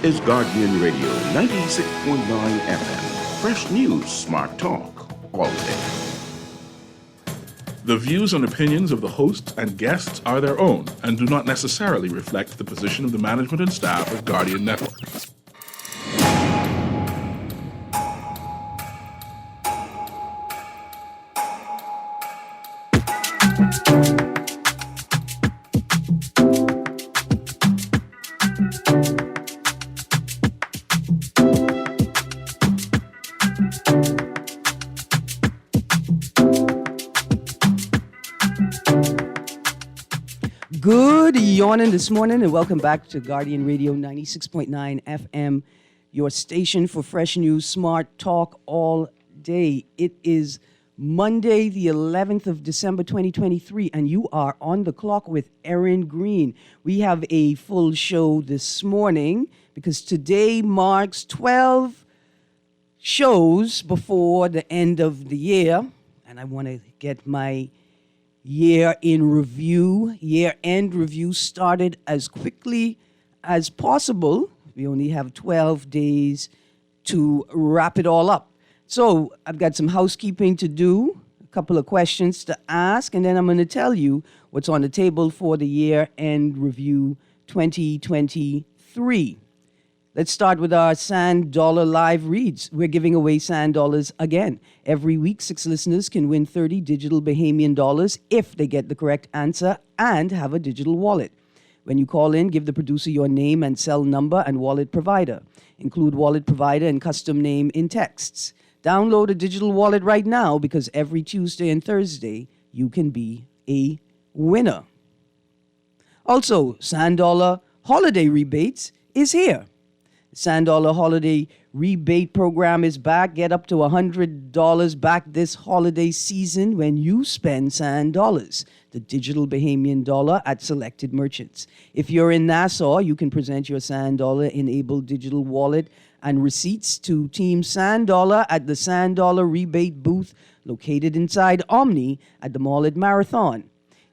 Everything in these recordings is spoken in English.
is Guardian Radio 96.9 FM. Fresh news, smart talk, all day. The views and opinions of the hosts and guests are their own and do not necessarily reflect the position of the management and staff of Guardian Network. Good yawning this morning, and welcome back to Guardian Radio 96.9 FM, your station for fresh news, smart talk all day. It is Monday, the 11th of December, 2023, and you are on the clock with Erin, Greene. We have a full show this morning because today marks 12 shows before the end of the year, and I want to get my year-end review started as quickly as possible. We only have 12 days to wrap it all up. So I've got some housekeeping to do, a couple of questions to ask, and then I'm going to tell you what's on the table for the year-end review 2023. Let's start with our Sand Dollar Live reads. We're giving away Sand Dollars again. Every week, 6 listeners can win 30 digital Bahamian dollars if they get the correct answer and have a digital wallet. When you call in, give the producer your name and cell number and wallet provider. Include wallet provider and custom name in texts. Download a digital wallet right now because every Tuesday and Thursday, you can be a winner. Also, Sand Dollar Holiday Rebates is here. Sand Dollar Holiday Rebate Program is back. Get up to $100 back this holiday season when you spend Sand Dollars, the digital Bahamian dollar, at selected merchants. If you're in Nassau, you can present your Sand Dollar-enabled digital wallet and receipts to Team Sand Dollar at the Sand Dollar Rebate booth located inside Omni at the Mall at Marathon.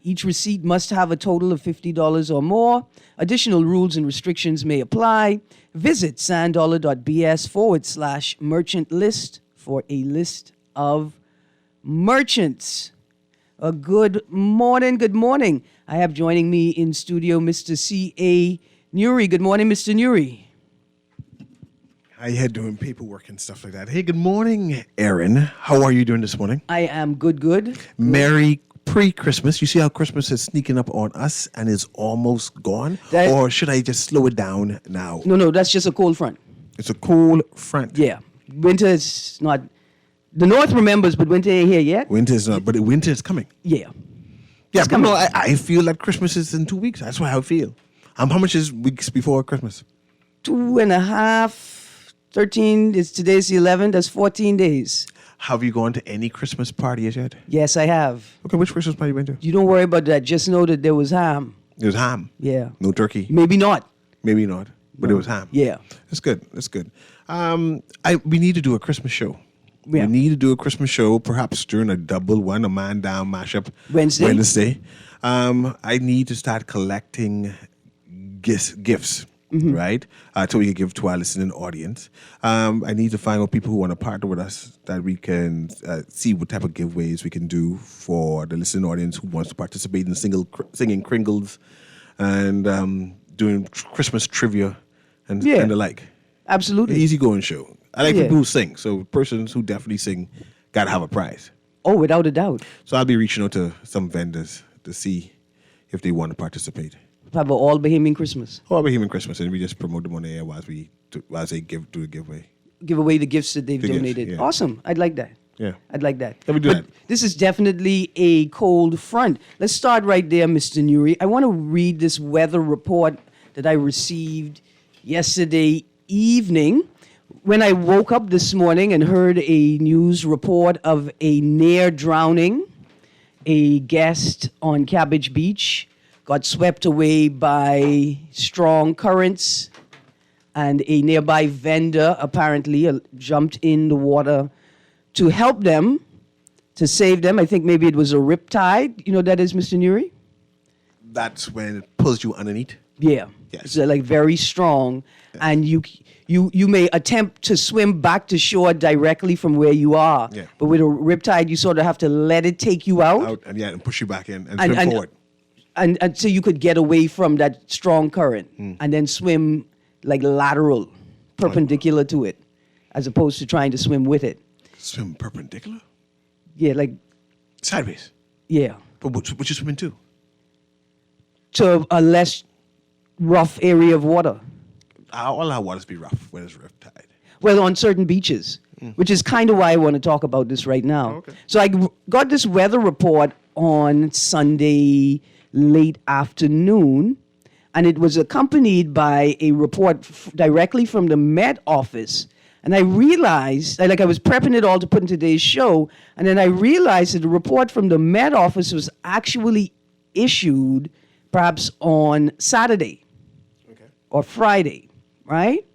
Each receipt must have a total of $50 or more. Additional rules and restrictions may apply. Visit sanddollar.bs/merchant list for a list of merchants. Good morning. I have joining me in studio Mr. C.A. Nuri. Good morning, Mr. Nuri. How you doing paperwork and stuff like that? Hey, good morning, Erin. How are you doing this morning? I am good. Merry pre-Christmas. You see how Christmas is sneaking up on us and is almost gone? Or should I just slow it down now? No, that's just a cold front. It's a cold front. Yeah. Winter is not... The North remembers, but winter ain't here yet. Winter is not, but winter is coming. Yeah. Yeah, but no, I feel like Christmas is in 2 weeks. That's what I feel. How much is weeks before Christmas? 2.5, 13, today's the 11th, that's 14 days. Have you gone to any Christmas parties yet? Yes, I have. Okay, which Christmas party you went to? You don't worry about that. Just know that there was ham. There was ham? Yeah. No turkey? Maybe not. Maybe not, but it was ham. Yeah. That's good. We need to do a Christmas show. Yeah. We need to do a Christmas show, perhaps during a double one, a man down mashup. Wednesday. I need to start collecting gifts. Mm-hmm. Right? So we can give to our listening audience. I need to find out people who want to partner with us that we can see what type of giveaways we can do for the listening audience who wants to participate in singing Kringles and doing Christmas trivia and the like. Absolutely. Easygoing show. I like people who sing. So persons who definitely sing got to have a prize. Oh, without a doubt. So I'll be reaching out to some vendors to see if they want to participate. Have an all Bahamian Christmas. All Bahamian Christmas, and we just promote them on the air whilst they do the giveaway. Give away the gifts that they've donated. Gifts, yeah. Awesome. I'd like that. Yeah. I'd like that. Let me do that. This is definitely a cold front. Let's start right there, Mr. Nuri. I want to read this weather report that I received yesterday evening. When I woke up this morning and heard a news report of a near drowning, a guest on Cabbage Beach got swept away by strong currents, and a nearby vendor apparently jumped in the water to help them, to save them. I think maybe it was a riptide. You know what that is, Mr. Nuri? That's when it pulls you underneath. Yeah. Yes. So like very strong, and you may attempt to swim back to shore directly from where you are. Yeah. But with a riptide, you sort of have to let it take you out, And push you back in and swim forward. and so you could get away from that strong current, and then swim like lateral, perpendicular to it, as opposed to trying to swim with it. Swim perpendicular? Yeah, like Sideways. yeah, But what you swimming to? to a less rough area of water. All our waters be rough when it's riptide. Well, on certain beaches, which is kind of why I want to talk about this right now. Okay. So I got this weather report on Sunday late afternoon, and it was accompanied by a report directly from the Met Office. And I realized, I was prepping it all to put in today's show, and then I realized that the report from the Met Office was actually issued perhaps on Saturday or Friday, right?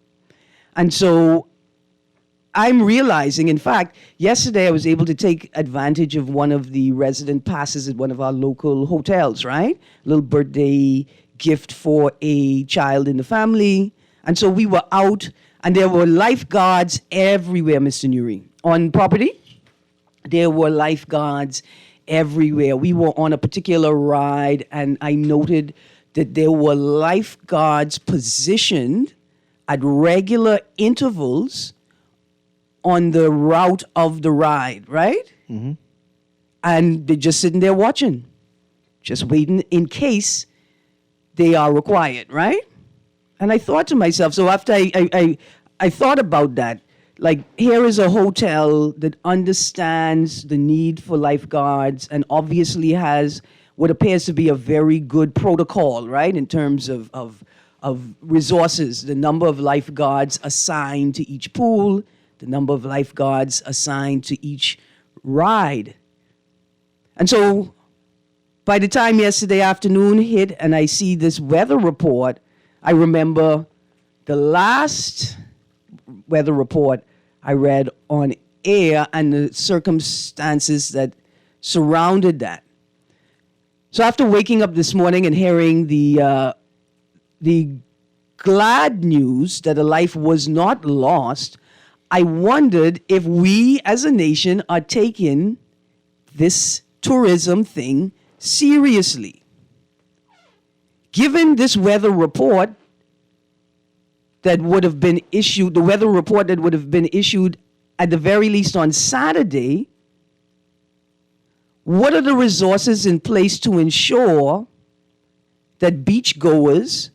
And so I'm realizing, in fact, yesterday I was able to take advantage of one of the resident passes at one of our local hotels, right? A little birthday gift for a child in the family. And so we were out, and there were lifeguards everywhere, Mr. Nuri. On property, there were lifeguards everywhere. We were on a particular ride, and I noted that there were lifeguards positioned at regular intervals on the route of the ride, right? Mm-hmm. And they're just sitting there watching, just waiting in case they are required, right? And I thought to myself, so after I thought about that, like, here is a hotel that understands the need for lifeguards and obviously has what appears to be a very good protocol, right, in terms of resources, the number of lifeguards assigned to each pool, the number of lifeguards assigned to each ride. And so by the time yesterday afternoon hit and I see this weather report, I remember the last weather report I read on air and the circumstances that surrounded that. So after waking up this morning and hearing the glad news that a life was not lost, I wondered if we as a nation are taking this tourism thing seriously. Given this weather report that would have been issued, the weather report that would have been issued at the very least on Saturday, what are the resources in place to ensure that beachgoers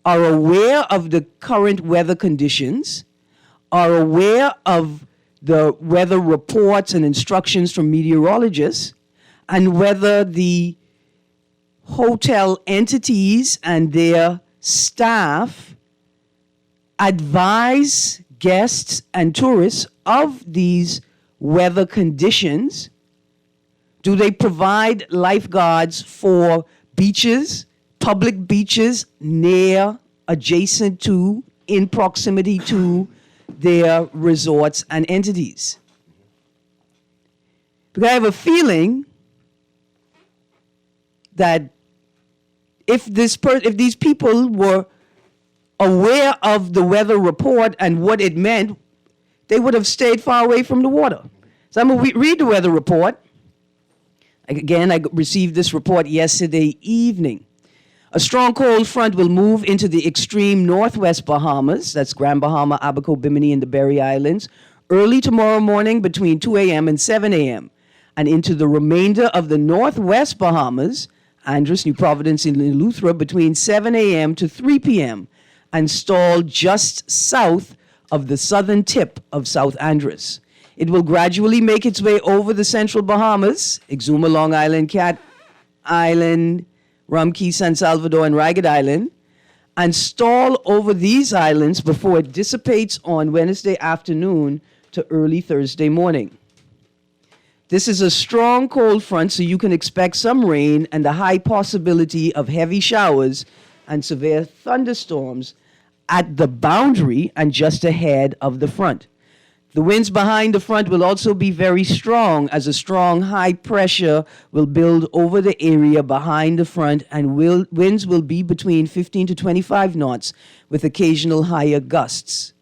are aware of the current weather conditions, are aware of the weather reports and instructions from meteorologists, and whether the hotel entities and their staff advise guests and tourists of these weather conditions? Do they provide lifeguards for beaches, public beaches near, adjacent to, in proximity to their resorts and entities? Because I have a feeling that if these people were aware of the weather report and what it meant, they would have stayed far away from the water. So I'm going to read the weather report. Again, I received this report yesterday evening. A strong cold front will move into the extreme northwest Bahamas, that's Grand Bahama, Abaco, Bimini, and the Berry Islands, early tomorrow morning between 2 a.m. and 7 a.m., and into the remainder of the northwest Bahamas, Andros, New Providence, and Eleuthera, between 7 a.m. to 3 p.m., and stall just south of the southern tip of South Andros. It will gradually make its way over the central Bahamas, Exuma, Long Island, Cat Island, Rum Key, San Salvador, and Ragged Island, and stall over these islands before it dissipates on Wednesday afternoon to early Thursday morning. This is a strong cold front, so you can expect some rain and the high possibility of heavy showers and severe thunderstorms at the boundary and just ahead of the front. The winds behind the front will also be very strong, as a strong high pressure will build over the area behind the front, and winds will be between 15 to 25 knots with occasional higher gusts.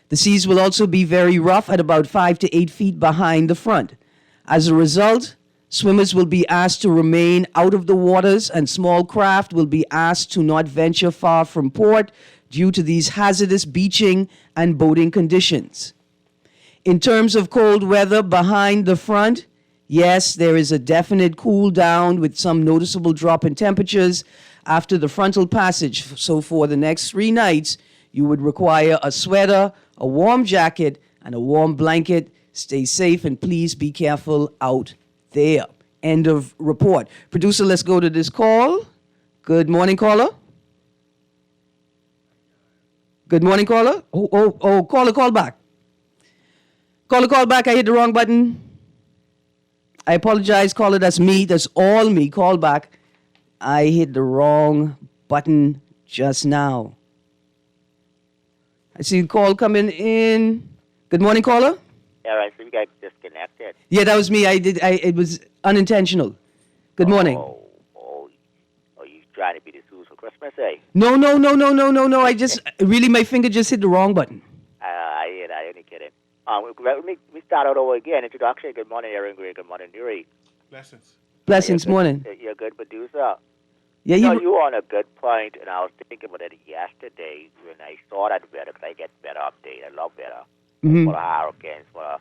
The seas will also be very rough at about 5 to 8 feet behind the front. As a result, swimmers will be asked to remain out of the waters, and small craft will be asked to not venture far from port due to these hazardous beaching and boating conditions. In terms of cold weather behind the front, yes, there is a definite cool down with some noticeable drop in temperatures after the frontal passage. So for the next 3 nights, you would require a sweater, a warm jacket, and a warm blanket. Stay safe and please be careful out there. End of report. Producer, let's go to this call. Good morning, caller. Good morning, caller. Caller, call back. Caller, call back. I hit the wrong button. I apologize, caller. That's me. That's all me. Call back. I hit the wrong button just now. I see a call coming in. Good morning, caller. Erin, so you got disconnected. Yeah, that was me. It was unintentional. Good morning. Oh, you trying to be the Zeus for Christmas, eh? No. I just really my finger just hit the wrong button. I ain't kidding. Let me start out over again. Introduction. Good morning, Erin. Good morning, Nuri. Blessings. Blessings, morning. You're a good producer. Yeah, You on a good point, and I was thinking about it yesterday when I saw that weather, because I get weather update. I love weather. For the hurricanes, for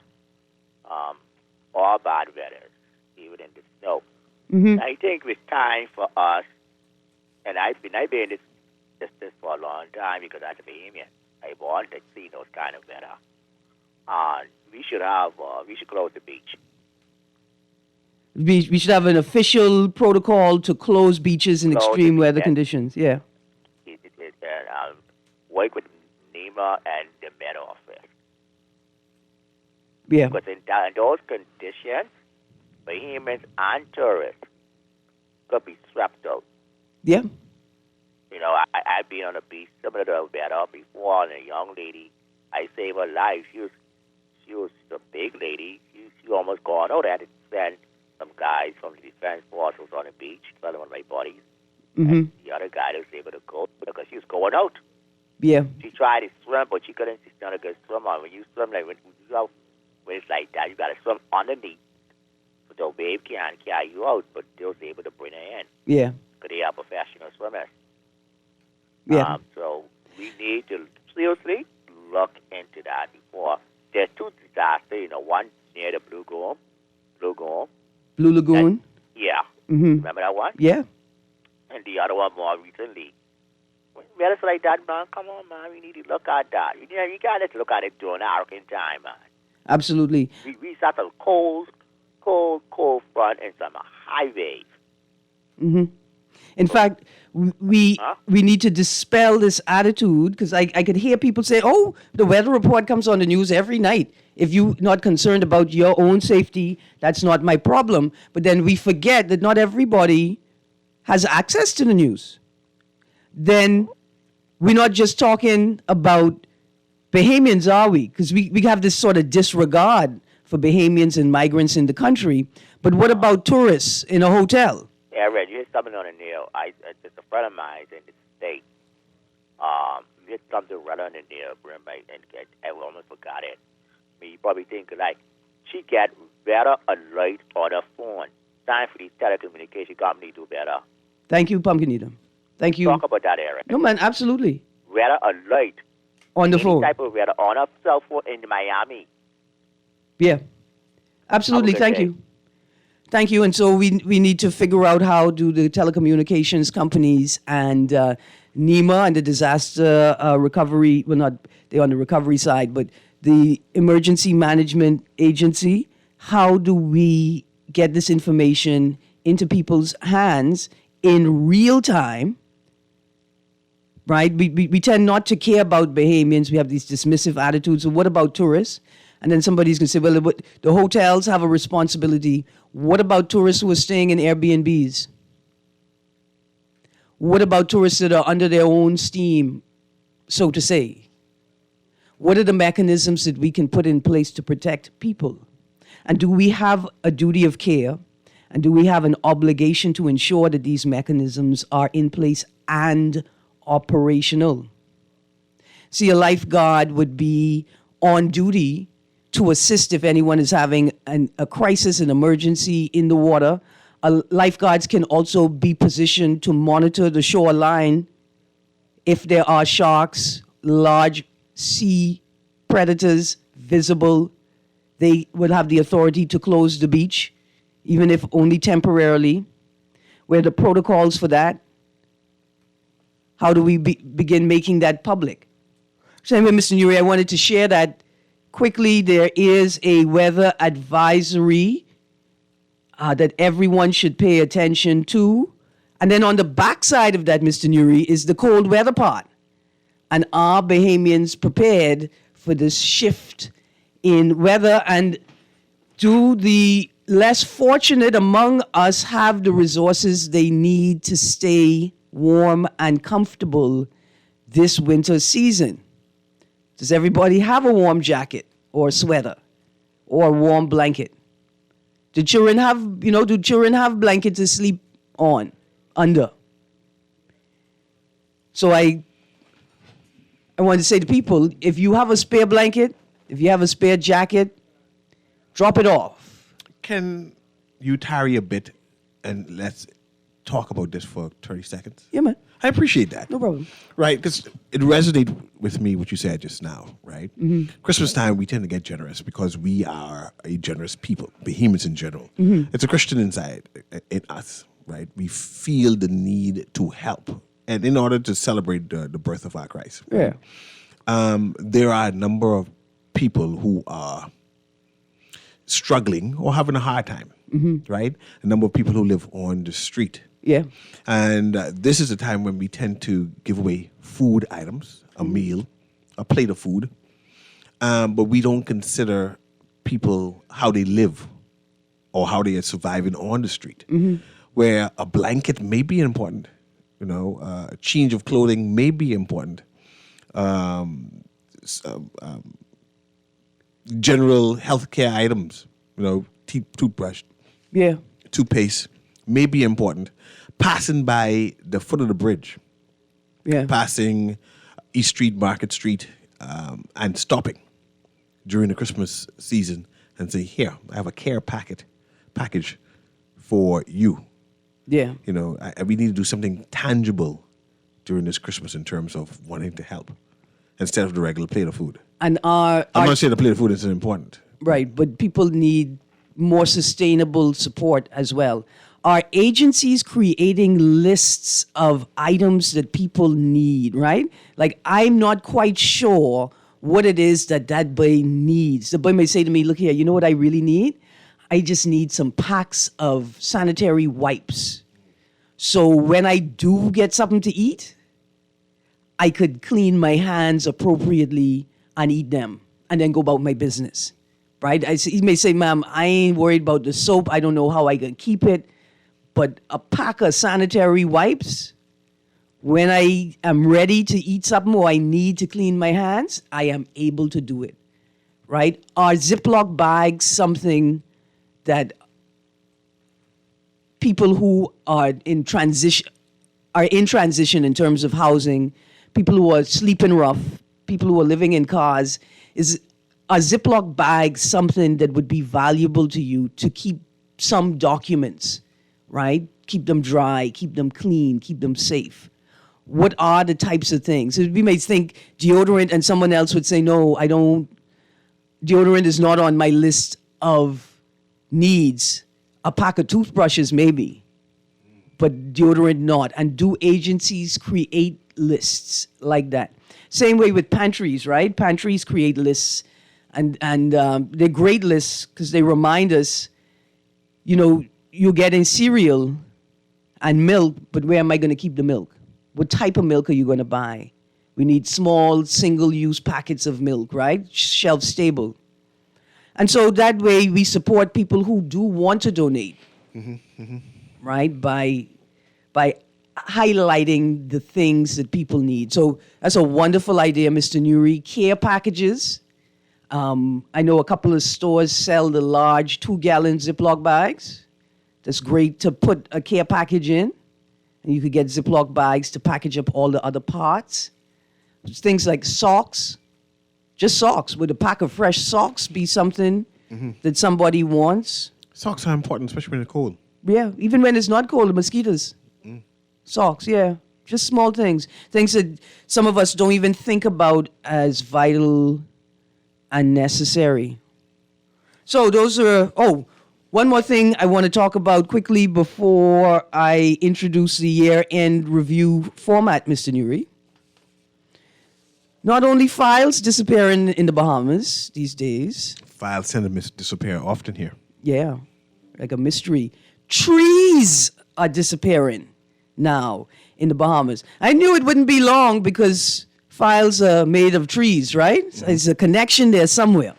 all bad weather, even in the snow. I think it's time for us, and I've been in this for a long time because as a Bahamian, I want to see those kind of weather. We should close the beach. We should have an official protocol to close beaches in extreme weather conditions. Yeah. Work with NEMA and the Met Office. Yeah. Because in those conditions, Bahamians and tourists could be swept out. Yeah. I've been on a beach similar to weather before, and a young lady, I saved her life. She was a big lady. She almost gone out. I had to send some guys from the defense force was on the beach, fell on my bodies. And the other guy was able to go because she was going out. Yeah. She tried to swim, but she couldn't. She's not a good swimmer. When you swim, like when it's like that, you got to swim underneath, so the wave can't carry you out, but they was able to bring her in. Yeah. Because they are professional swimmers. Yeah. So we need to seriously look into that before. There's 2 disasters, one near the Blue Lagoon. And, yeah. Remember that one? Yeah. And the other one more recently. When weather's like that, man, come on, man, we need to look at that. You got to look at it during hurricane time, man. Absolutely. We saw some cold front and some high waves. In fact, we need to dispel this attitude, because I could hear people say, oh, the weather report comes on the news every night. If you're not concerned about your own safety, that's not my problem. But then we forget that not everybody has access to the news. Then we're not just talking about Bahamians, are we? Because we have this sort of disregard for Bahamians and migrants in the country. But what about tourists in a hotel? Yeah, Red, you hit something on the nail. It's a friend of mine in the state. You hit something right on the nail, and I almost forgot it. You probably think, like, she get better alert on her phone. Time for these telecommunication companies to do better. Thank you, Pumpkin Eater. Thank you. Talk about that, Erin. No, man, absolutely. Weather alert. On the Any phone. type of weather on her cell phone in Miami. Yeah. Absolutely. Thank you. Thank you. And so we need to figure out how do the telecommunications companies and NEMA and the disaster recovery, well, not they're on the recovery side, but the Emergency Management Agency, how do we get this information into people's hands in real time, right? We tend not to care about Bahamians. We have these dismissive attitudes. So what about tourists? And then somebody's going to say, well, the hotels have a responsibility. What about tourists who are staying in Airbnbs? What about tourists that are under their own steam, so to say? What are the mechanisms that we can put in place to protect people? And do we have a duty of care? And do we have an obligation to ensure that these mechanisms are in place and operational? See, a lifeguard would be on duty to assist if anyone is having a crisis, an emergency in the water. Lifeguards can also be positioned to monitor the shoreline if there are sharks, large sea predators visible. They would have the authority to close the beach, even if only temporarily. Where are the protocols for that? How do we begin making that public? So anyway, Mr. Nuri, I wanted to share that quickly. There is a weather advisory that everyone should pay attention to. And then on the backside of that, Mr. Nuri, is the cold weather part. And are Bahamians prepared for this shift in weather? And do the less fortunate among us have the resources they need to stay warm and comfortable this winter season? Does everybody have a warm jacket or a sweater or a warm blanket? Do children have blankets to sleep on, under? So I want to say to people, if you have a spare blanket, if you have a spare jacket, drop it off. Can you tarry a bit and let's talk about this for 30 seconds? Yeah, man. I appreciate that. No problem. Right, because it resonated with me what you said just now, right? Mm-hmm. Christmas time, we tend to get generous because we are a generous people, Bahamians in general. Mm-hmm. It's a Christian inside in us, right? We feel the need to help. And in order to celebrate the birth of our Christ. Yeah. There are a number of people who are struggling or having a hard time, right? A number of people who live on the street. Yeah. And this is a time when we tend to give away food items, a meal, a plate of food, but we don't consider people how they live or how they are surviving on the street, where a blanket may be important, a change of clothing may be important, general healthcare items, toothbrush, Yeah. toothpaste may be important. Passing by the foot of the bridge, Yeah. passing East Street, Market Street, and stopping during the Christmas season and say, here, I have a care package for you. Yeah. We need to do something tangible during this Christmas in terms of wanting to help instead of the regular plate of food. And I'm not saying the plate of food isn't important. right, but people need more sustainable support as well. Are agencies creating lists of items that people need, right? Like, I'm not quite sure what it is that boy needs. The boy may say to me, look here, you know what I really need? I just need some packs of sanitary wipes. So when I do get something to eat, I could clean my hands appropriately and eat them and then go about my business, right? He may say, ma'am, I ain't worried about the soap. I don't know how I can keep it. But a pack of sanitary wipes, when I am ready to eat something or I need to clean my hands, I am able to do it, right? Are Ziploc bags something that people who are in transition in terms of housing, people who are sleeping rough, people who are living in cars, are Ziploc bags something that would be valuable to you to keep some documents, right? Keep them dry, keep them clean, keep them safe. What are the types of things? We may think deodorant, and someone else would say, no, I don't. Deodorant is not on my list of needs. A pack of toothbrushes, maybe, but deodorant not. And do agencies create lists like that? Same way with pantries, right? Pantries create lists, and they're great lists because they remind us, you're getting cereal and milk, but where am I going to keep the milk? What type of milk are you going to buy? We need small, single-use packets of milk, right? Shelf stable. And so that way we support people who do want to donate, right? By highlighting the things that people need. So that's a wonderful idea, Mr. Nuri. Care packages. I know a couple of stores sell the large 2-gallon Ziploc bags. That's great to put a care package in. And you could get Ziploc bags to package up all the other parts. Things like socks. Just socks. Would a pack of fresh socks be something that somebody wants? Socks are important, especially when it's cold. Yeah, even when it's not cold, the mosquitoes. Socks, yeah. Just small things. Things that some of us don't even think about as vital and necessary. So those are, one more thing I want to talk about quickly before I introduce the year-end review format, Mr. Nuri. Not only files disappearing in the Bahamas these days. Files tend to disappear often here. Yeah, like a mystery. Trees are disappearing now in the Bahamas. I knew it wouldn't be long because files are made of trees, right? So there's a connection there somewhere.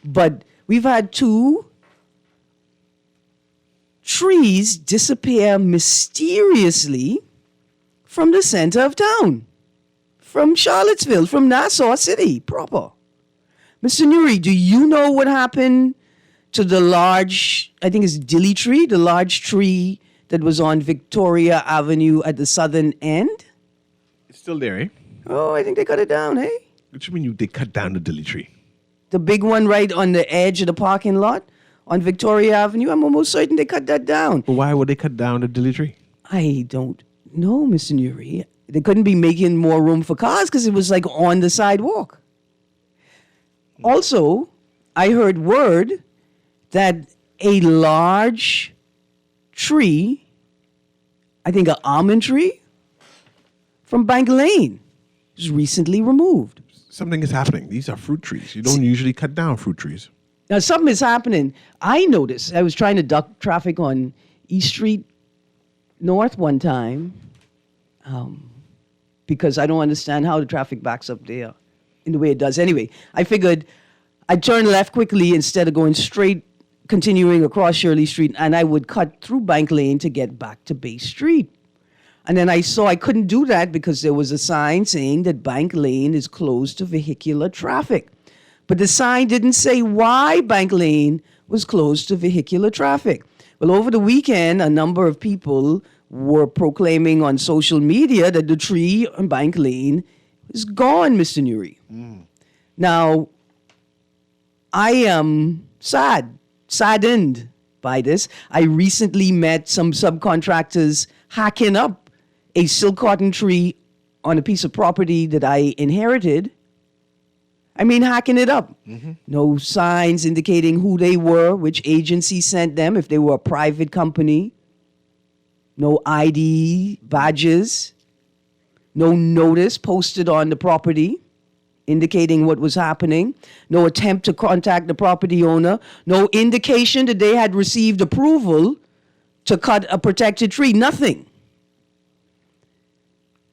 But we've had 2 trees disappear mysteriously from the center of town, from Charlottesville, from Nassau City proper. Mr. Nuri, do you know what happened to the large, I think it's dilly tree, the large tree that was on Victoria Avenue at the southern end? It's still there, eh? Oh, I think they cut it down, hey? What do you mean they cut down the dilly tree? The big one right on the edge of the parking lot on Victoria Avenue. I'm almost certain they cut that down. But why would they cut down the dilly tree? I don't know, Mr. Nuri. They couldn't be making more room for cars because it was like on the sidewalk. Also, I heard word that a large tree, I think an almond tree, from Bank Lane was recently removed. Something is happening. These are fruit trees. You don't usually cut down fruit trees. Now, something is happening. I noticed. I was trying to duck traffic on East Street North one time because I don't understand how the traffic backs up there in the way it does. Anyway, I figured I'd turn left quickly instead of going straight, continuing across Shirley Street, and I would cut through Bank Lane to get back to Bay Street. And then I saw I couldn't do that because there was a sign saying that Bank Lane is closed to vehicular traffic. But the sign didn't say why Bank Lane was closed to vehicular traffic. Well, over the weekend, a number of people were proclaiming on social media that the tree on Bank Lane is gone, Mr. Nuri. Now, I am saddened by this. I recently met some subcontractors hacking up a silk cotton tree on a piece of property that I inherited. I mean, hacking it up. No signs indicating who they were, which agency sent them, if they were a private company. No ID badges. No notice posted on the property indicating what was happening. No attempt to contact the property owner. No indication that they had received approval to cut a protected tree. Nothing.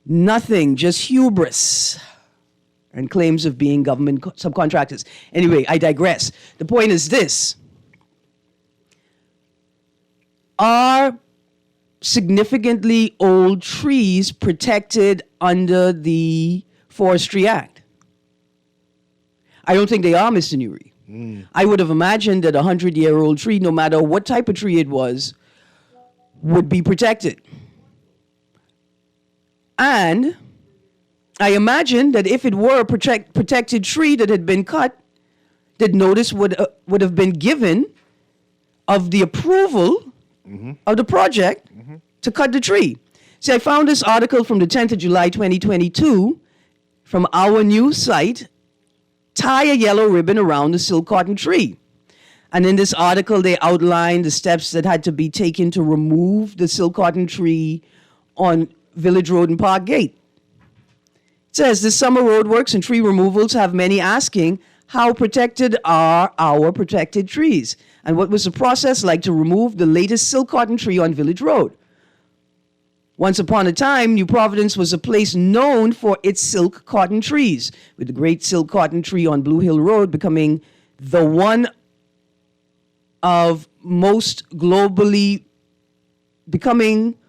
Nothing, just hubris and claims of being government subcontractors. Anyway, I digress. The point is this. Are significantly old trees protected under the Forestry Act? I don't think they are, Mr. Nuri. I would have imagined that a 100-year-old tree, no matter what type of tree it was, would be protected. And I imagine that if it were a protected tree that had been cut, that notice would have been given of the approval of the project to cut the tree. See, I found this article from the 10th of July, 2022, from our news site, Tie a Yellow Ribbon Around the Silk Cotton Tree. And in this article, they outlined the steps that had to be taken to remove the silk cotton tree on Village Road and Park Gate. It says, the summer roadworks and tree removals have many asking, how protected are our protected trees? And what was the process like to remove the latest silk cotton tree on Village Road? Once upon a time, New Providence was a place known for its silk cotton trees, with the great silk cotton tree on Blue Hill Road becoming the one of most globally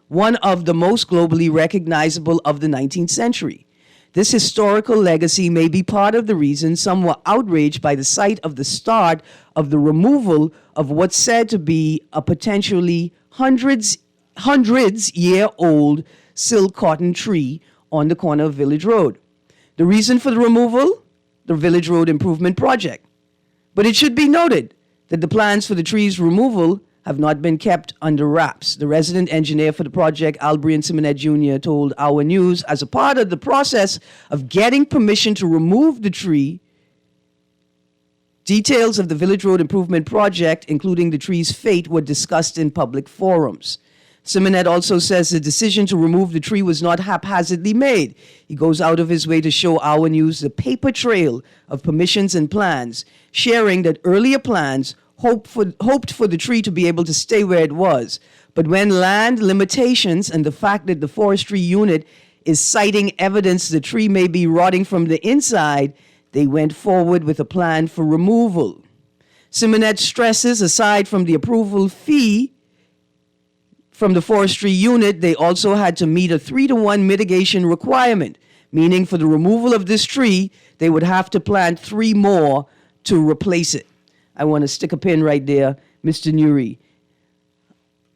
one of the most globally recognizable of the 19th century. This historical legacy may be part of the reason some were outraged by the sight of the start of the removal of what's said to be a potentially hundreds-year-old silk cotton tree on the corner of Village Road. The reason for the removal? The Village Road Improvement Project. But it should be noted that the plans for the tree's removal have not been kept under wraps. The resident engineer for the project, Albrian Simonet Jr., told Our News, as a part of the process of getting permission to remove the tree, details of the Village Road Improvement Project, including the tree's fate, were discussed in public forums. Simonet also says the decision to remove the tree was not haphazardly made. He goes out of his way to show Our News the paper trail of permissions and plans, sharing that earlier plans hoped for the tree to be able to stay where it was. But when land limitations and the fact that the forestry unit is citing evidence the tree may be rotting from the inside, they went forward with a plan for removal. Simonet stresses, aside from the approval fee from the forestry unit, they also had to meet a 3-to-1 mitigation requirement, meaning for the removal of this tree, they would have to plant 3 more to replace it. I want to stick a pin right there, Mr. Nuri.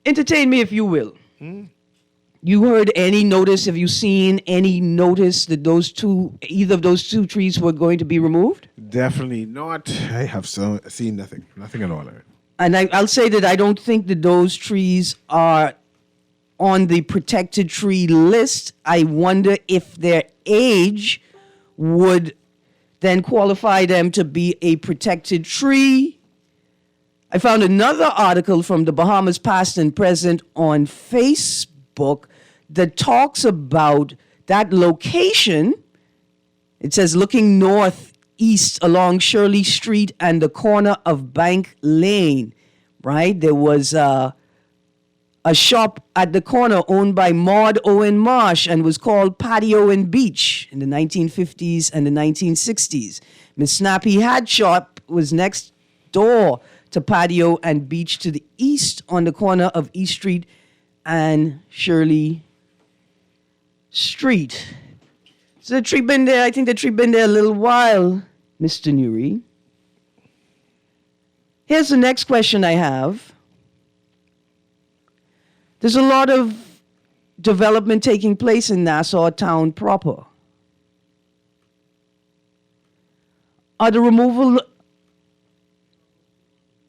Entertain me if you will. You heard any notice, have you seen any notice that either of those two trees were going to be removed? Definitely not. I have seen nothing at all. And I'll say that I don't think that those trees are on the protected tree list. I wonder if their age would then qualify them to be a protected tree. I found another article from the Bahamas Past and Present on Facebook that talks about that location. It says, looking northeast along Shirley Street and the corner of Bank Lane, right? There was a shop at the corner owned by Maud Owen Marsh and was called Patio and Beach in the 1950s and the 1960s. Miss Snappy Hat Shop was next door to Patio and Beach to the east on the corner of East Street and Shirley Street. So the tree been there, I think the tree been there a little while, Mr. Nuri. Here's the next question I have. There's a lot of development taking place in Nassau town proper.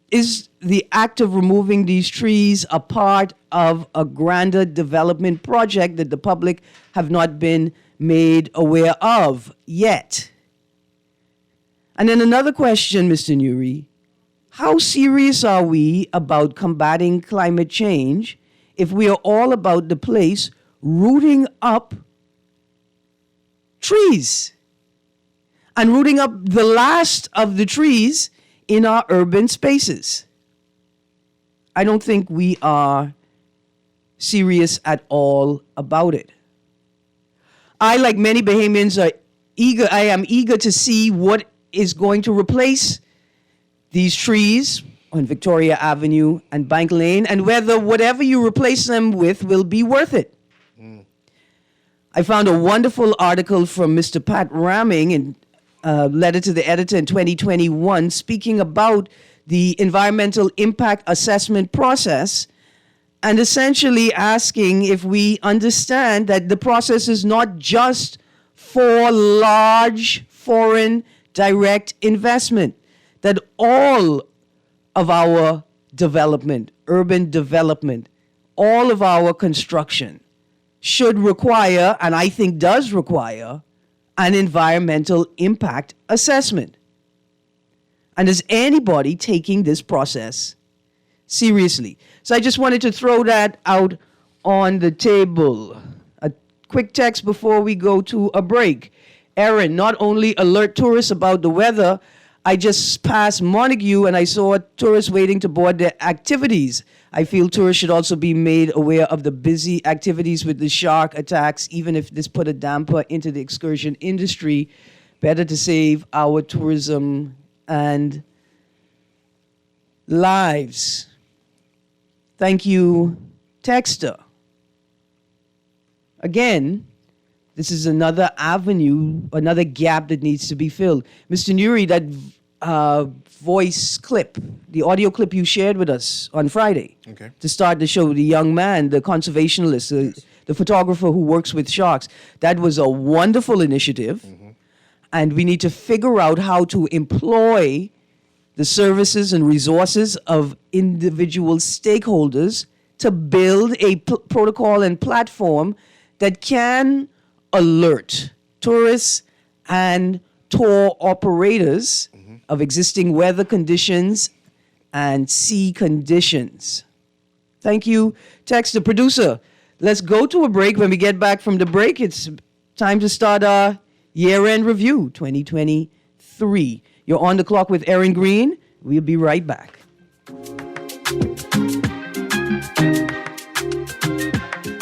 Is the act of removing these trees a part of a grander development project that the public have not been made aware of yet? And then another question, Mr. Nuri. How serious are we about combating climate change if we are all about the place rooting up trees and rooting up the last of the trees in our urban spaces? I don't think we are serious at all about it. I, like many Bahamians, I am eager to see what is going to replace these trees on Victoria Avenue and Bank Lane, and whether whatever you replace them with will be worth it. I found a wonderful article from Mr. Pat Ramming in letter to the editor in 2021 speaking about the environmental impact assessment process and essentially asking if we understand that the process is not just for large foreign direct investment, that all of our development, urban development, all of our construction should require, and I think does require, an environmental impact assessment. And is anybody taking this process seriously? So I just wanted to throw that out on the table. A quick text before we go to a break. Erin, not only alert tourists about the weather, I just passed Montague and I saw tourists waiting to board their activities. I feel tourists should also be made aware of the busy activities with the shark attacks, even if this put a damper into the excursion industry. Better to save our tourism and lives. Thank you, Texter. again, this is another avenue, another gap that needs to be filled. Mr. Nuri, that voice clip, the audio clip you shared with us on Friday to start the show, the young man, the conservationalist, the photographer who works with sharks, that was a wonderful initiative. And we need to figure out how to employ the services and resources of individual stakeholders to build a protocol and platform that can alert tourists and tour operators of existing weather conditions and sea conditions. Thank you, Tex, the producer. Let's go to a break. When we get back from the break, it's time to start our year-end review 2023. You're on the clock with Erin Greene. We'll be right back.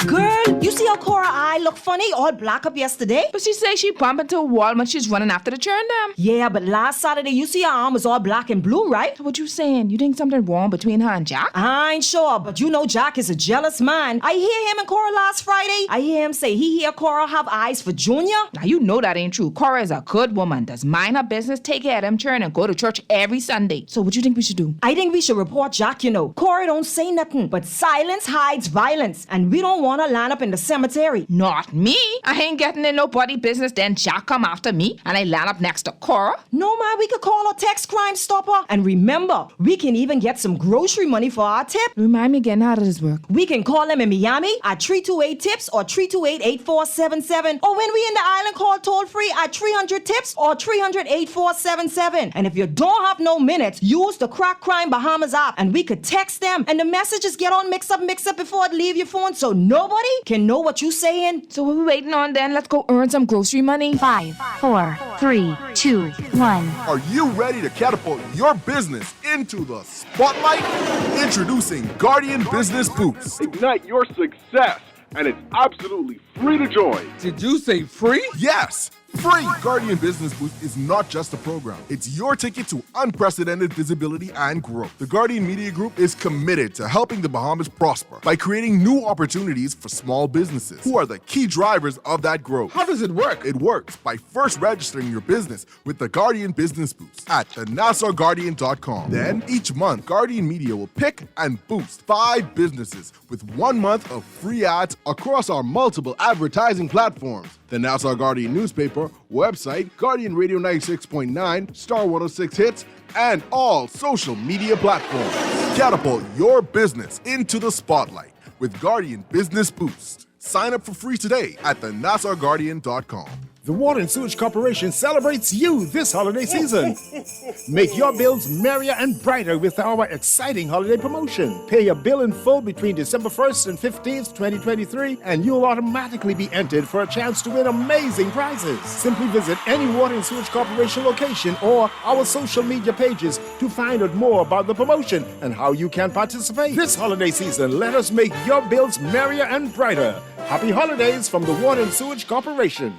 Girl, you see how Cora eye look funny, all black up yesterday? But she say she bump into a wall when she's running after the churn dam. Yeah, but last Saturday you see her arm was all black and blue, right? So what you saying? You think something wrong between her and Jack? I ain't sure, but you know Jack is a jealous man. I hear him and Cora last Friday. I hear him say he hear Cora have eyes for Junior. Now you know that ain't true. Cora is a good woman, does mind her business, take care of them churn, and go to church every Sunday. So what you think we should do? I think we should report Jack, you know. Cora don't say nothing, but silence hides violence, and we don't want to line up in the cemetery. Not me. I ain't getting in nobody business, then Jack come after me, and I land up next to Cora. No, man, we could call a text Crime Stopper. And remember, we can even get some grocery money for our tip. Remind me again, how does this work? We can call them in Miami at 328-TIPS or 328-8477. Or when we in the island, call toll-free at 300-TIPS or 300-8477. And if you don't have no minutes, use the Crack Crime Bahamas app and we could text them. And the messages get all mixed up before it leave your phone so nobody can know what you saying. So what we waiting on then? Let's go earn some grocery money. 5, 4, 3, 2, 1. Are you ready to catapult your business into the spotlight? Introducing Guardian Business Boost. Ignite your success, and it's absolutely free to join. Did you say free? Yes, free! Guardian Business Boost is not just a program. It's your ticket to unprecedented visibility and growth. The Guardian Media Group is committed to helping the Bahamas prosper by creating new opportunities for small businesses, who are the key drivers of that growth. How does it work? It works by first registering your business with the Guardian Business Boost at thenassauguardian.com. Then, each month, Guardian Media will pick and boost 5 businesses with 1 month of free ads across our multiple advertising platforms. The Nassau Guardian newspaper, website, Guardian Radio 96.9, Star 106 Hits, and all social media platforms. Catapult your business into the spotlight with Guardian Business Boost. Sign up for free today at thenassauguardian.com. The Water and Sewage Corporation celebrates you this holiday season. Make your bills merrier and brighter with our exciting holiday promotion. Pay your bill in full between December 1st and 15th, 2023, and you'll automatically be entered for a chance to win amazing prizes. Simply visit any Water and Sewage Corporation location or our social media pages to find out more about the promotion and how you can participate. This holiday season, let us make your bills merrier and brighter. Happy holidays from the Water and Sewage Corporation.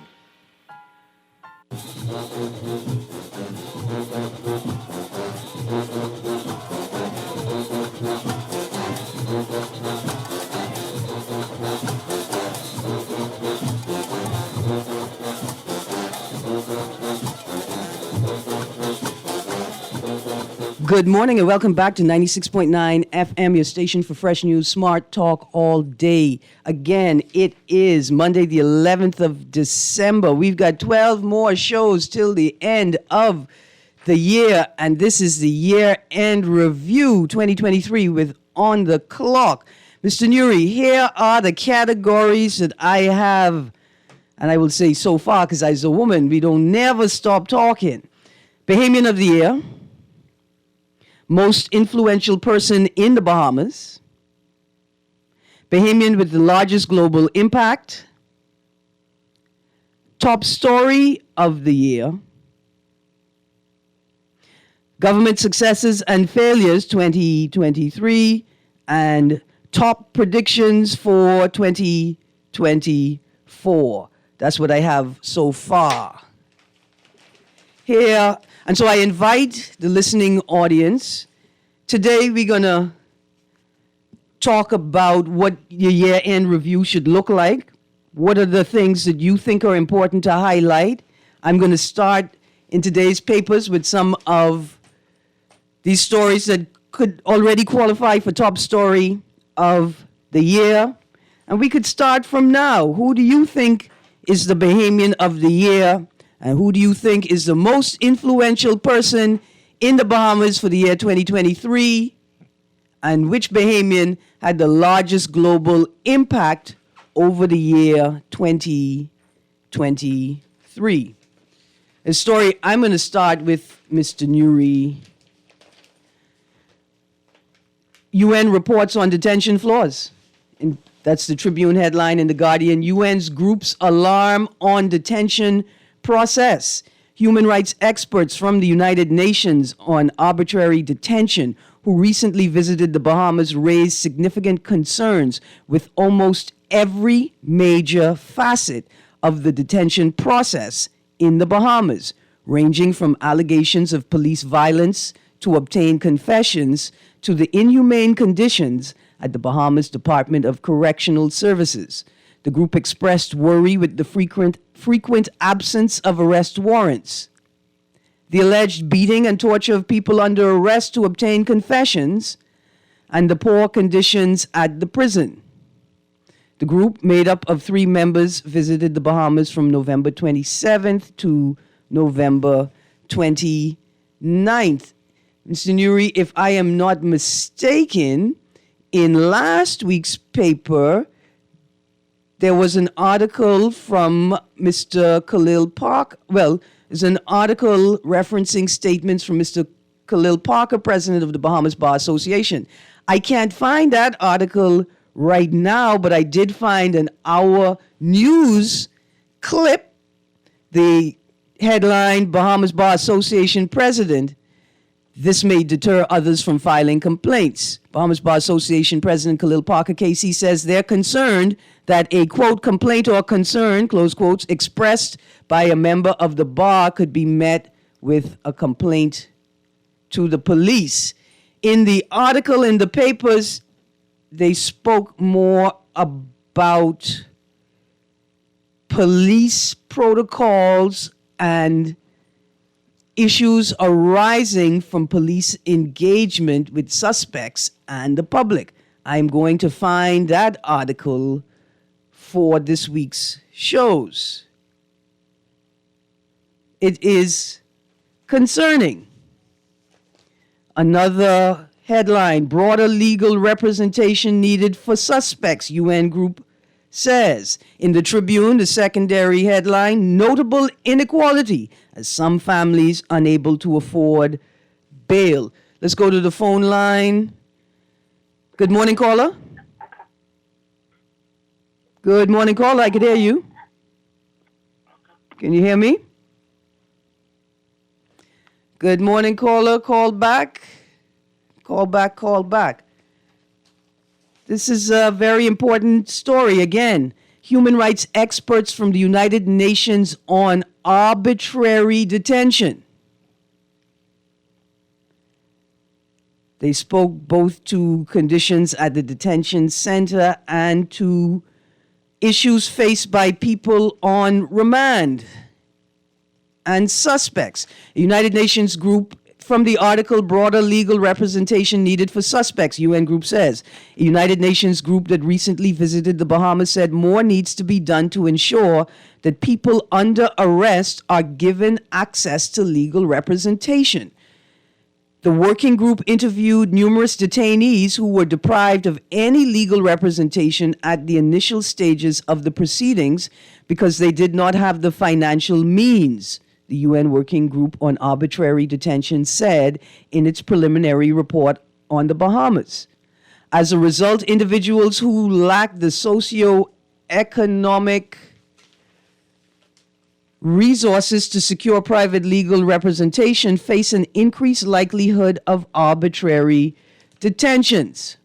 Good morning and welcome back to 96.9 FM, your station for fresh news, smart talk all day. Again, it is Monday, the 11th of December. We've got 12 more shows till the end of the year, and this is the year-end review 2023 with On the Clock. Mr. Nuri, here are the categories that I have, and I will say so far, because as a woman, we don't never stop talking. Bahamian of the Year, most influential person in the Bahamas, Bahamian with the largest global impact, top story of the year, government successes and failures 2023, and top predictions for 2024. That's what I have so far. Here, and so I invite the listening audience. Today we're going to talk about what your year-end review should look like. What are the things that you think are important to highlight? I'm going to start in today's papers with some of these stories that could already qualify for top story of the year. And we could start from now. Who do you think is the Bahamian of the year? And who do you think is the most influential person in the Bahamas for the year 2023? And which Bahamian had the largest global impact over the year 2023? A story, I'm going to start with Mr. Nuri. UN reports on detention flaws. And that's the Tribune headline in The Guardian. UN's groups alarm on detention process. Human rights experts from the United Nations on arbitrary detention who recently visited the Bahamas raised significant concerns with almost every major facet of the detention process in the Bahamas, ranging from allegations of police violence to obtain confessions to the inhumane conditions at the Bahamas Department of Correctional Services. The group expressed worry with the frequent absence of arrest warrants, the alleged beating and torture of people under arrest to obtain confessions, and the poor conditions at the prison. The group, made up of 3 members, visited the Bahamas from November 27th to November 29th. Mr. Nuri, if I am not mistaken, in last week's paper, there was an article from Mr. Khalil Park. Well, there's an article referencing statements from Mr. Khalil Parker, president of the Bahamas Bar Association. I can't find that article right now, but I did find an Hour News clip. The headline, Bahamas Bar Association president, this may deter others from filing complaints. Bahamas Bar Association President Khalil Parker, KC, says they're concerned that a, quote, complaint or concern, close quotes, expressed by a member of the bar could be met with a complaint to the police. In the article in the papers, they spoke more about police protocols and issues arising from police engagement with suspects and the public. I'm going to find that article for this week's shows. It is concerning. Another headline, broader legal representation needed for suspects, UN group says. In the Tribune, the secondary headline, notable inequality as some families unable to afford bail. Let's go to the phone line. Good morning, caller. Good morning, caller. I can hear you. Can you hear me? Good morning, caller. Call back. Call back, call back. This is a very important story. Again, human rights experts from the United Nations on arbitrary detention. They spoke both to conditions at the detention center and to issues faced by people on remand and suspects. A United Nations group from the article, broader legal representation needed for suspects, UN group says. A United Nations group that recently visited the Bahamas said more needs to be done to ensure that people under arrest are given access to legal representation. The working group interviewed numerous detainees who were deprived of any legal representation at the initial stages of the proceedings because they did not have the financial means, the UN Working Group on Arbitrary Detention said in its preliminary report on the Bahamas. As a result, individuals who lack the socioeconomic resources to secure private legal representation face an increased likelihood of arbitrary detentions.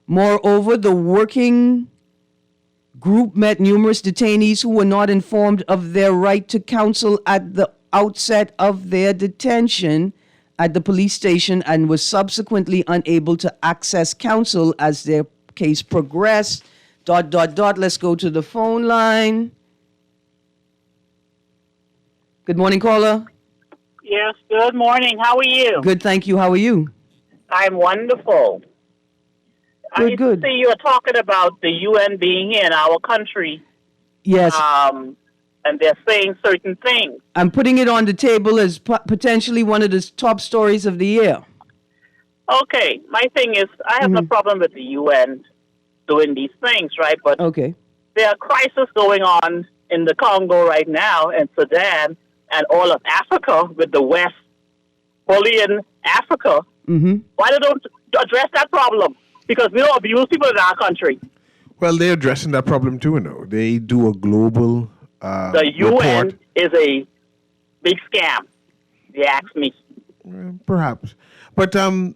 Moreover, the working group met numerous detainees who were not informed of their right to counsel at the outset of their detention at the police station and was subsequently unable to access counsel as their case progressed Let's go to the phone line. Good morning, caller. Yes, good morning. How are you? Good, thank you. How are you? I'm wonderful. Good. See, you were talking about the UN being here in our country. Yes. And they're saying certain things. I'm putting it on the table as potentially one of the top stories of the year. Okay, my thing is, I have no problem with the UN doing these things, right? But there are crises going on in the Congo right now, and Sudan, and all of Africa with the West bullying Africa. Why they don't address that problem? Because we don't abuse people in our country. Well, they're addressing that problem too, you know. They do a global the UN report. is a big scam, if you ask me. Perhaps. But no,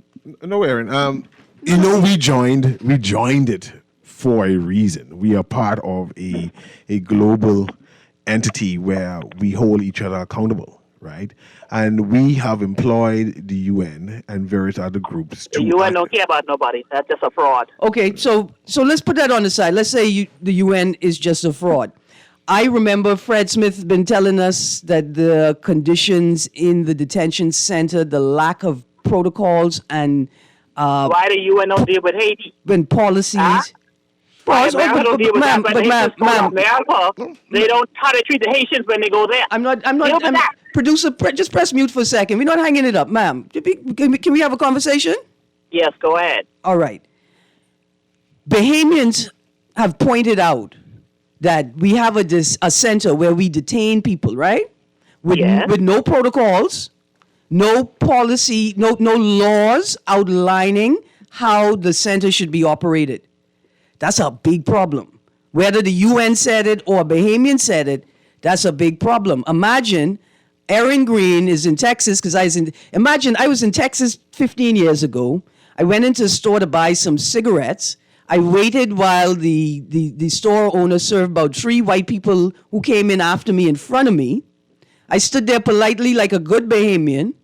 Erin. You know, we joined it for a reason. We are part of a global entity where we hold each other accountable, right? And we have employed the UN and various other groups to... The UN don't care about nobody. That's just a fraud. Okay, so let's put that on the side. Let's say the UN is just a fraud. I remember Fred Smith been telling us that the conditions in the detention center, the lack of protocols and... why the UN don't deal with Haiti? And policies... Huh? Why America don't deal with that? But America, they don't how they treat the Haitians when they go there. I'm producer, just press mute for a second. We're not hanging it up, ma'am. Can we have a conversation? Yes, go ahead. All right. Bahamians have pointed out that we have a center where we detain people, right? With no protocols, no policy, no laws outlining how the center should be operated. That's a big problem. Whether the UN said it or Bahamian said it, that's a big problem. Imagine Erin Greene is in Texas because imagine I was in Texas 15 years ago. I went into a store to buy some cigarettes. I waited while the store owner served about 3 white people who came in after me in front of me. I stood there politely like a good Bahamian.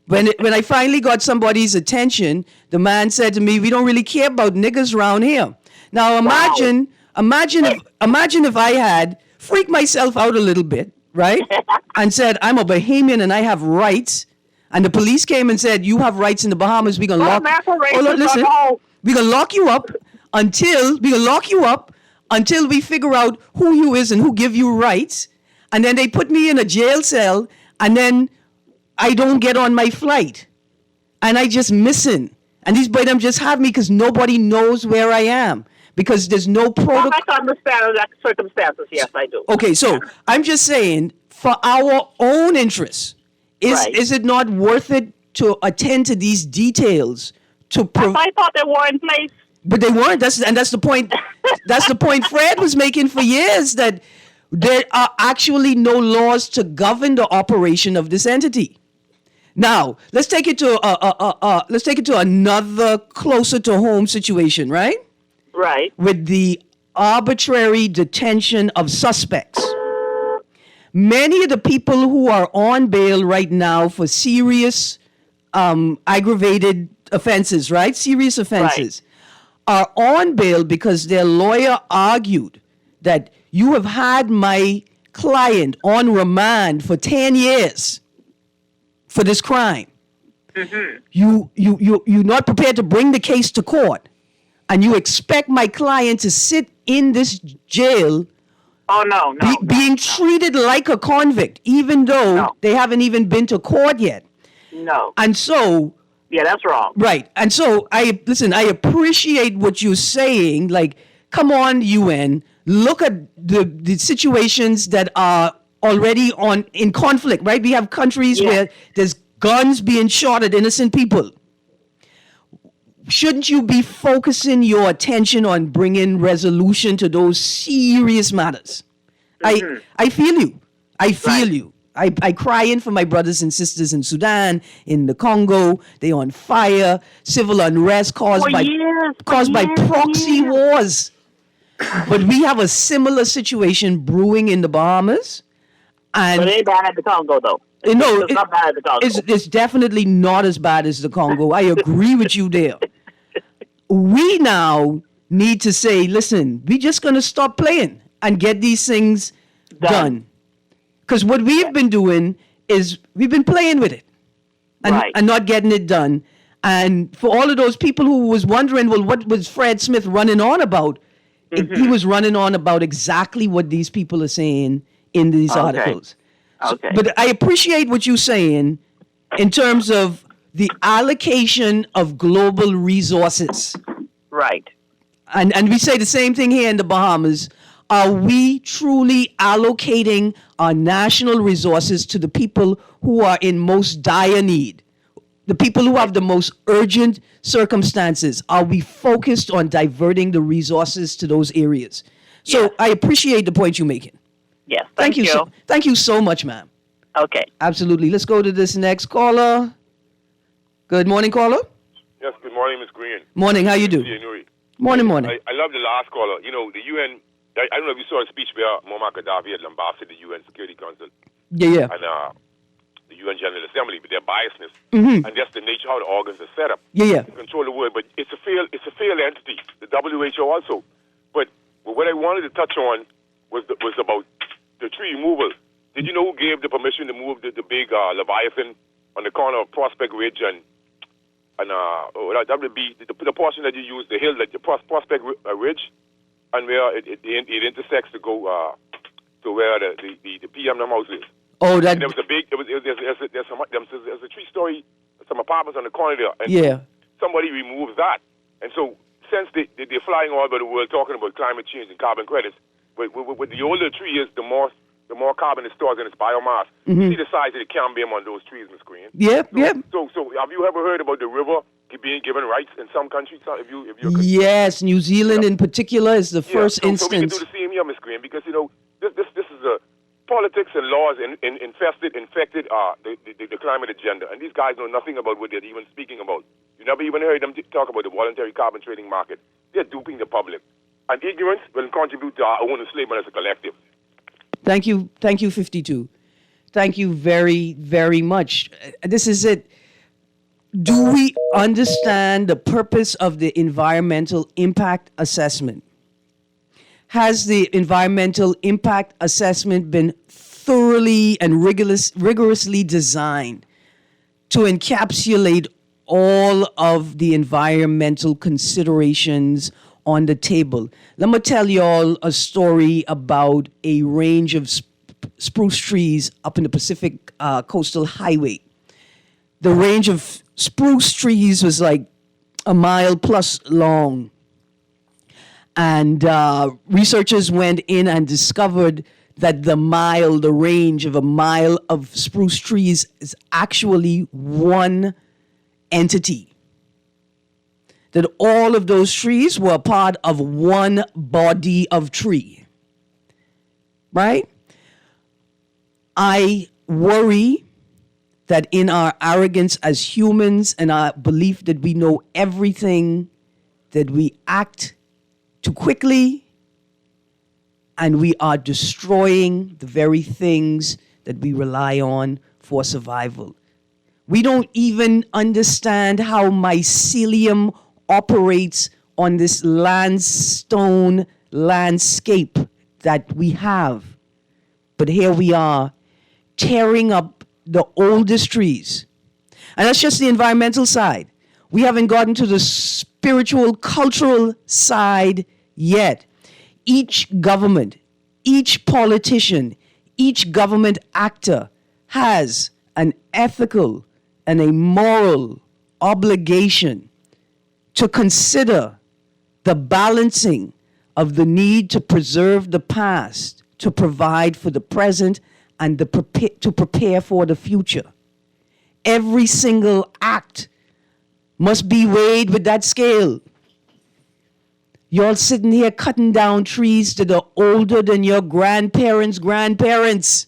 When I finally got somebody's attention, the man said to me, "We don't really care about niggas around here." Now imagine if I had freaked myself out a little bit, right? And said, "I'm a Bahamian and I have rights." And the police came and said, "You have rights in the Bahamas. We're gonna lock you up until we figure out who you is and who give you rights." And then they put me in a jail cell, and then I don't get on my flight, and I just missing. And these boys just have me because nobody knows where I am because there's no protocol. I can understand that circumstances. Yes, I do. Okay, so I'm just saying, for our own interests, is it not worth it to attend to these details? I thought they were in place. But they weren't. That's the point. That's the point Fred was making for years, that there are actually no laws to govern the operation of this entity. Now, let's take it to another closer to home situation, right? Right. With the arbitrary detention of suspects. Many of the people who are on bail right now for serious aggravated offenses, right? Serious offenses, are on bail because their lawyer argued that you have had my client on remand for 10 years for this crime. You're not prepared to bring the case to court, and you expect my client to sit in this jail being treated like a convict, even though they haven't even been to court yet. No. And so... Yeah, that's wrong. Right. And so, I appreciate what you're saying. Like, come on, UN, look at the situations that are already in conflict, right? We have countries where there's guns being shot at innocent people. Shouldn't you be focusing your attention on bringing resolution to those serious matters? I feel you. I feel you. I crying for my brothers and sisters in Sudan, in the Congo. They on fire, civil unrest caused by proxy wars. But we have a similar situation brewing in the Bahamas. And but it ain't bad at the Congo, though. It's not bad at the Congo. It's definitely not as bad as the Congo. I agree with you there. We now need to say, listen, we're just going to stop playing and get these things done. Because what we've been doing is we've been playing with it and not getting it done. And for all of those people who was wondering, well, what was Fred Smith running on about? He was running on about exactly what these people are saying in these articles. So, but I appreciate what you're saying in terms of the allocation of global resources. Right. And we say the same thing here in the Bahamas. Are we truly allocating our national resources to the people who are in most dire need? The people who have the most urgent circumstances? Are we focused on diverting the resources to those areas? So I appreciate the point you're making. Yes, thank you. Thank you so much, ma'am. Okay. Absolutely. Let's go to this next caller. Good morning, caller. Yes, good morning, Ms. Greene. Morning, how you do? Morning. I love the last caller. You know, the UN, I don't know if you saw a speech where Muammar Gaddafi had lambasted the UN Security Council. Yeah. And the UN General Assembly, but their biasness. And just the nature how the organs are set up. Yeah. To control the world. But it's a failed entity, the WHO also. But what I wanted to touch on was about the tree removal. Did you know who gave the permission to move the big Leviathan on the corner of Prospect Ridge and that would be the portion that you use, the hill, like the Prospect Ridge, and where it intersects to go to where the PM house is. Oh, that. And there was a big. There's a tree story, some apartments on the corner there. And somebody removed that, and so since they're flying all over the world talking about climate change and carbon credits, but the older a tree is, the more carbon it stores in its biomass. See the size of the cambium on those trees, Ms. Greene. So have you ever heard about the river being given rights in some countries? Yes, New Zealand in particular is the first instance. So we can do the same here, Ms. Greene, because this is a politics and laws infected the climate agenda, and these guys know nothing about what they're even speaking about. You never even heard them talk about the voluntary carbon trading market. They're duping the public, and ignorance will contribute to our own enslavement as a collective. Thank you, 52. Thank you very, very much. This is it. Do we understand the purpose of the environmental impact assessment? Has the environmental impact assessment been thoroughly and rigorously designed to encapsulate all of the environmental considerations on the table? Let me tell you all a story about a range of spruce trees up in the Pacific Coastal Highway. The range of spruce trees was like a mile plus long. And researchers went in and discovered that the range of a mile of spruce trees is actually one entity. That all of those trees were a part of one body of tree. Right? I worry that in our arrogance as humans and our belief that we know everything, that we act too quickly and we are destroying the very things that we rely on for survival. We don't even understand how mycelium operates on this landstone landscape that we have. But here we are, tearing up the oldest trees. And that's just the environmental side. We haven't gotten to the spiritual, cultural side yet. Each government, each politician, each government actor has an ethical and a moral obligation to consider the balancing of the need to preserve the past, to provide for the present, and to prepare for the future. Every single act must be weighed with that scale. You're sitting here cutting down trees that are older than your grandparents' grandparents.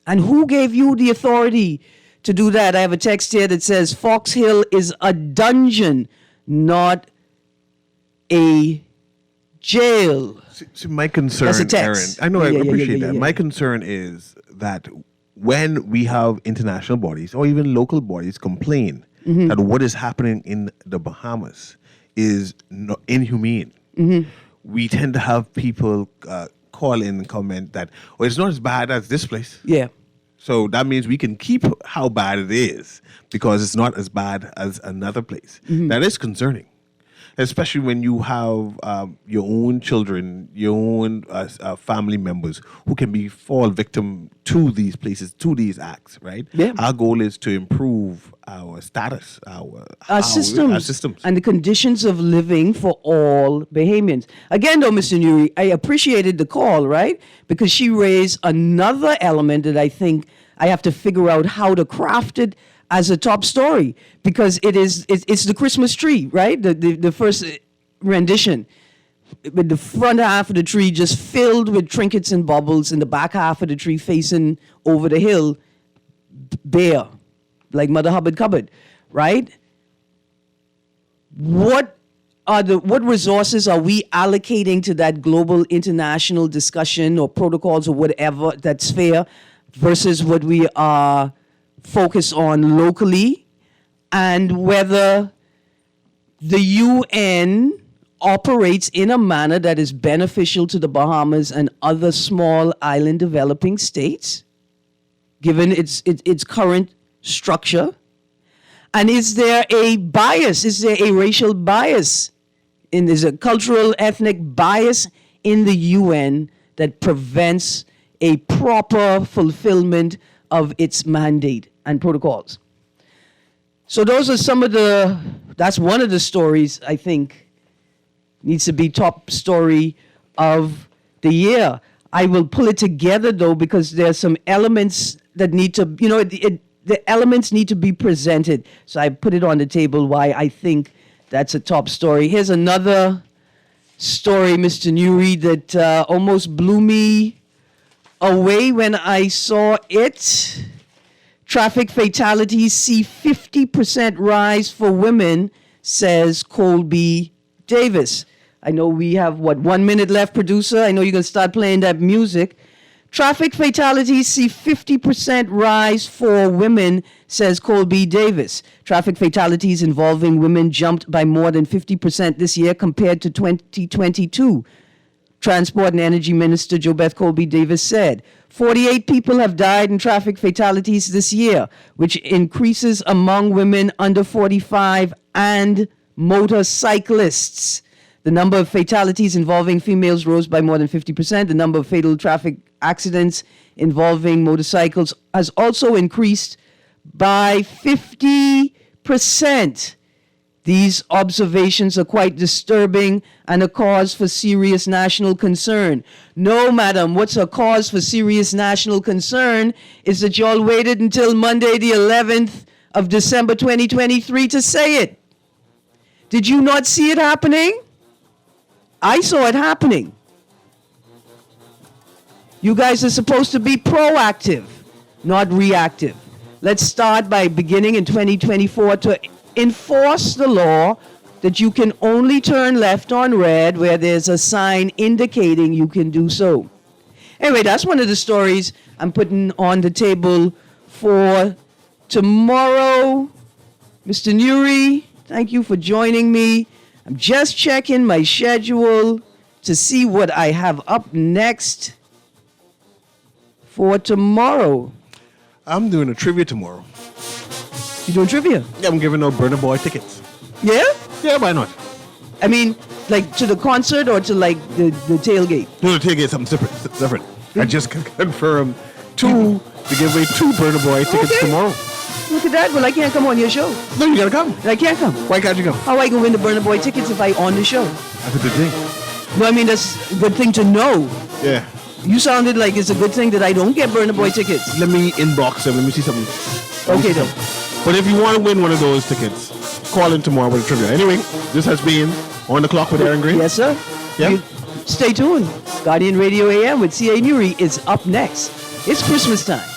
And who gave you the authority to do that? I have a text here that says Fox Hill is a dungeon, not a jail. See, my concern, Erin, I know, I appreciate that. My concern is that when we have international bodies or even local bodies complain that what is happening in the Bahamas is inhumane. We tend to have people call in and comment that, well, it's not as bad as this place. Yeah. So that means we can keep how bad it is because it's not as bad as another place. That is concerning, especially when you have your own children, your own family members who can fall victim to these places, to these acts, right? Yeah. Our goal is to improve our status, our systems, and the conditions of living for all Bahamians. Again, though, Mr. Nuri, I appreciated the call, right? Because she raised another element that I think I have to figure out how to craft it as a top story, because it's the Christmas tree, right? The first rendition, with the front half of the tree just filled with trinkets and baubles, and the back half of the tree facing over the hill, bare, like Mother Hubbard cupboard, right? What resources are we allocating to that global international discussion or protocols or whatever, that sphere, versus what we are focused on locally, and whether the UN operates in a manner that is beneficial to the Bahamas and other small island developing states, given its current structure? And is there a bias? Is there a racial bias? Is a cultural, ethnic bias in the UN that prevents a proper fulfillment of its mandate and protocols? So those are that's one of the stories I think needs to be top story of the year. I will pull it together though, because there's some elements that need to, the elements need to be presented. So I put it on the table why I think that's a top story. Here's another story, Mr. Nuri, that almost blew me away when I saw it. Traffic fatalities see 50% rise for women, says Colby Davis. I know we have, 1 minute left, producer? I know you're going to start playing that music. Traffic fatalities see 50% rise for women, says Colby Davis. Traffic fatalities involving women jumped by more than 50% this year compared to 2022. Transport and Energy Minister JoBeth Colby Davis said 48 people have died in traffic fatalities this year, which increases among women under 45 and motorcyclists. The number of fatalities involving females rose by more than 50%. The number of fatal traffic accidents involving motorcycles has also increased by 50%. These observations are quite disturbing and a cause for serious national concern. No, madam, what's a cause for serious national concern is that y'all waited until Monday the 11th of December 2023 to say it. Did you not see it happening? I saw it happening. You guys are supposed to be proactive, not reactive. Let's start by beginning in 2024 to enforce the law that you can only turn left on red where there's a sign indicating you can do so. Anyway, that's one of the stories I'm putting on the table for tomorrow. Mr. Nuri, thank you for joining me. I'm just checking my schedule to see what I have up next for tomorrow. I'm doing a trivia tomorrow. You doing trivia? Yeah, I'm giving out Burna Boy tickets. Yeah? Yeah, why not? I mean, like to the concert or to like the tailgate? No, the tailgate is something different. I just confirmed to give away 2 Burna Boy tickets tomorrow. Look at that. Well, I can't come on your show. No, you gotta come. I can't come. Why can't you come? How I can win the Burna Boy tickets if I on the show? That's a good thing. No, I mean, that's a good thing to know. Yeah. You sounded like it's a good thing that I don't get Burna Boy tickets. Let me inbox them. Let me see something. Okay, then. But if you want to win one of those tickets, call in tomorrow with a trivia. Anyway, this has been On the Clock with Erin Greene. Yes, sir. Yeah. Stay tuned. Guardian Radio AM with C.A. Nuri is up next. It's Christmas time.